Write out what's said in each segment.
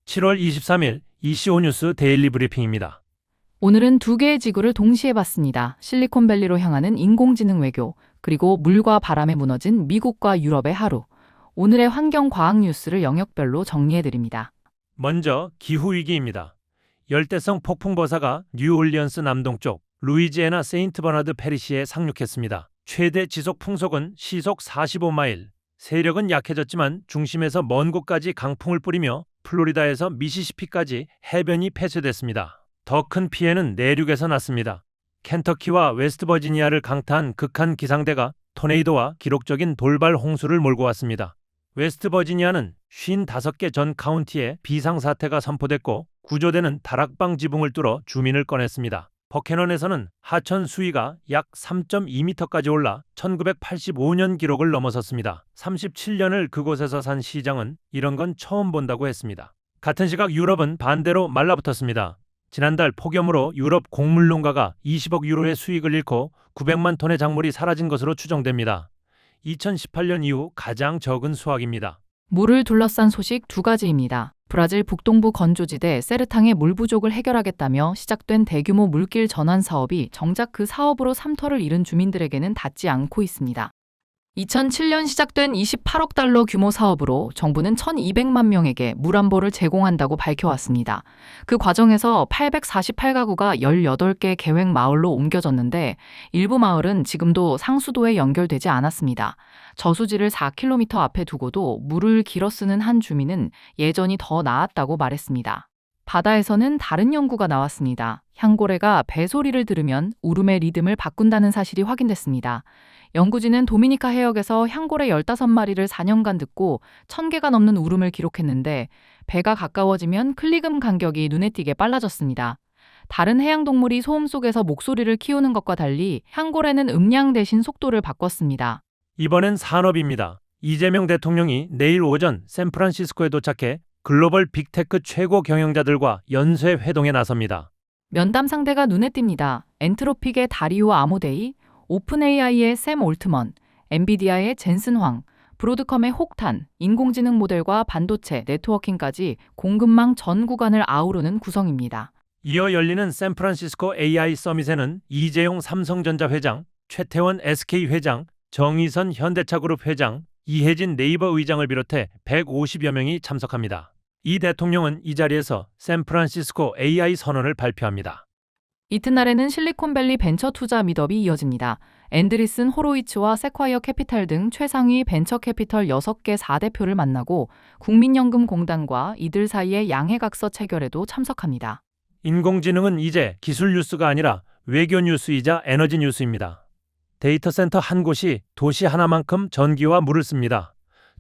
7월 23일 EC5 뉴스 데일리 브리핑입니다. 오늘은 두 개의 지구를 동시에 봤습니다. 실리콘밸리로 향하는 인공지능 외교, 그리고 물과 바람에 무너진 미국과 유럽의 하루. 오늘의 환경과학 뉴스를 영역별로 정리해드립니다. 먼저 기후위기입니다. 열대성 폭풍버사가 뉴올리언스 남동쪽 루이지애나 세인트 버나드 패리시에 상륙했습니다. 최대 지속 풍속은 시속 45마일, 세력은 약해졌지만 중심에서 먼 곳까지 강풍을 뿌리며 플로리다에서 미시시피까지 해변이 폐쇄됐습니다. 더 큰 피해는 내륙에서 났습니다. 켄터키와 웨스트버지니아를 강타한 극한 기상대가 토네이도와 기록적인 돌발 홍수를 몰고 왔습니다. 웨스트버지니아는 55개 전 카운티에 비상사태가 선포됐고 구조대는 다락방 지붕을 뚫어 주민을 꺼냈습니다. 버캐넌에서는 하천 수위가 약 3.2m까지 올라 1985년 기록을 넘어섰습니다. 37년을 그곳에서 산 시장은 이런 건 처음 본다고 했습니다. 같은 시각 유럽은 반대로 말라붙었습니다. 지난달 폭염으로 유럽 곡물 농가가 20억 유로의 수익을 잃고 900만 톤의 작물이 사라진 것으로 추정됩니다. 2018년 이후 가장 적은 수확입니다. 물을 둘러싼 소식 두 가지입니다. 브라질 북동부 건조지대 세르탕의 물 부족을 해결하겠다며 시작된 대규모 물길 전환 사업이 정작 그 사업으로 삼터를 잃은 주민들에게는 닿지 않고 있습니다. 2007년 시작된 28억 달러 규모 사업으로 정부는 1,200만 명에게 물 안보를 제공한다고 밝혀왔습니다. 그 과정에서 848가구가 18개 계획 마을로 옮겨졌는데 일부 마을은 지금도 상수도에 연결되지 않았습니다. 저수지를 4km 앞에 두고도 물을 길어 쓰는 한 주민은 예전이 더 나았다고 말했습니다. 바다에서는 다른 연구가 나왔습니다. 향고래가 배소리를 들으면 울음의 리듬을 바꾼다는 사실이 확인됐습니다. 연구진은 도미니카 해역에서 향고래 15마리를 4년간 듣고 1,000개가 넘는 울음을 기록했는데 배가 가까워지면 클리금 간격이 눈에 띄게 빨라졌습니다. 다른 해양동물이 소음 속에서 목소리를 키우는 것과 달리 향고래는 음량 대신 속도를 바꿨습니다. 이번엔 산업입니다. 이재명 대통령이 내일 오전 샌프란시스코에 도착해 글로벌 빅테크 최고 경영자들과 연쇄 회동에 나섭니다. 면담 상대가 눈에 띕니다. 엔트로픽의 다리오 아모데이, 오픈AI의 샘 올트먼, 엔비디아의 젠슨 황, 브로드컴의 혹탄, 인공지능 모델과 반도체, 네트워킹까지 공급망 전 구간을 아우르는 구성입니다. 이어 열리는 샌프란시스코 AI 서밋에는 이재용 삼성전자 회장, 최태원 SK 회장, 정의선 현대차그룹 회장, 이혜진 네이버 의장을 비롯해 150여 명이 참석합니다. 이 대통령은 이 자리에서 샌프란시스코 AI 선언을 발표합니다. 이튿날에는 실리콘밸리 벤처 투자 미덕이 이어집니다. 앤드리슨 호로이츠와 세콰이어 캐피탈 등 최상위 벤처 캐피털 6개 4대표를 만나고 국민연금공단과 이들 사이의 양해각서 체결에도 참석합니다. 인공지능은 이제 기술 뉴스가 아니라 외교 뉴스이자 에너지 뉴스입니다. 데이터 센터 한 곳이 도시 하나만큼 전기와 물을 씁니다.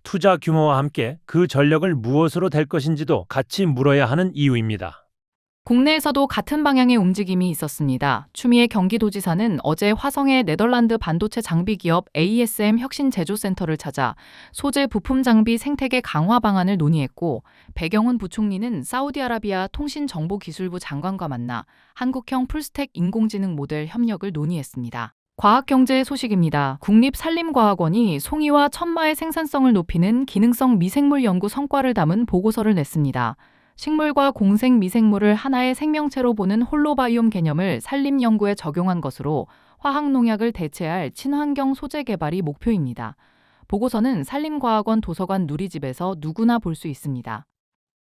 투자 규모와 함께 그 전력을 무엇으로 댈 것인지도 같이 물어야 하는 이유입니다. 국내에서도 같은 방향의 움직임이 있었습니다. 추미애 경기도지사는 어제 화성의 네덜란드 반도체 장비 기업 ASM 혁신제조센터를 찾아 소재 부품 장비 생태계 강화 방안을 논의했고, 배경훈 부총리는 사우디아라비아 통신정보기술부 장관과 만나 한국형 풀스택 인공지능 모델 협력을 논의했습니다. 과학경제 소식입니다. 국립산림과학원이 송이와 천마의 생산성을 높이는 기능성 미생물 연구 성과를 담은 보고서를 냈습니다. 식물과 공생 미생물을 하나의 생명체로 보는 홀로바이옴 개념을 산림 연구에 적용한 것으로 화학농약을 대체할 친환경 소재 개발이 목표입니다. 보고서는 산림과학원 도서관 누리집에서 누구나 볼 수 있습니다.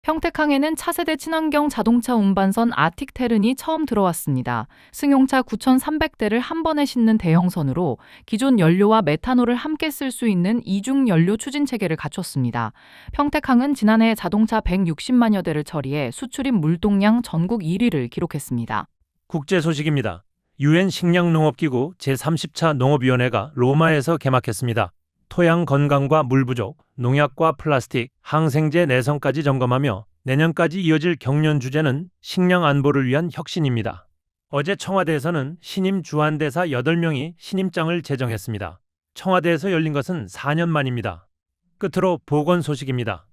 평택항에는 차세대 친환경 자동차 운반선 아틱테른이 처음 들어왔습니다. 승용차 9,300대를 한 번에 싣는 대형선으로 기존 연료와 메탄올을 함께 쓸 수 있는 이중 연료 추진 체계를 갖췄습니다. 평택항은 지난해 자동차 160만여 대를 처리해 수출입 물동량 전국 1위를 기록했습니다. 국제 소식입니다. UN 식량농업기구 제30차 농업위원회가 로마에서 개막했습니다. 토양 건강과 물 부족, 농약과 플라스틱, 항생제 내성까지 점검하며 내년까지 이어질 경연 주제는 식량 안보를 위한 혁신입니다. 어제 청와대에서는 신임 주한대사 8명이 신임장을 제정했습니다. 청와대에서 열린 것은 4년 만입니다. 끝으로 보건 소식입니다.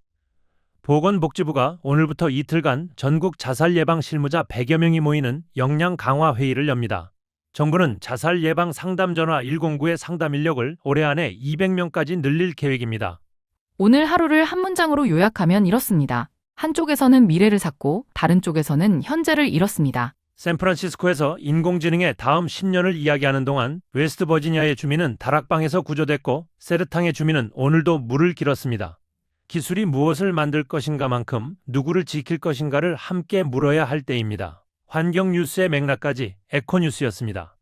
보건복지부가 오늘부터 이틀간 전국 자살 예방 실무자 100여 명이 모이는 역량 강화 회의를 엽니다. 정부는 자살 예방 상담 전화 109의 상담 인력을 올해 안에 200명까지 늘릴 계획입니다. 오늘 하루를 한 문장으로 요약하면 이렇습니다. 한쪽에서는 미래를 찾고 다른 쪽에서는 현재를 잃었습니다. 샌프란시스코에서 인공지능의 다음 10년을 이야기하는 동안 웨스트버지니아의 주민은 다락방에서 구조됐고 세르탕의 주민은 오늘도 물을 길었습니다. 기술이 무엇을 만들 것인가만큼 누구를 지킬 것인가를 함께 물어야 할 때입니다. 환경 뉴스의 맥락까지 에코뉴스였습니다.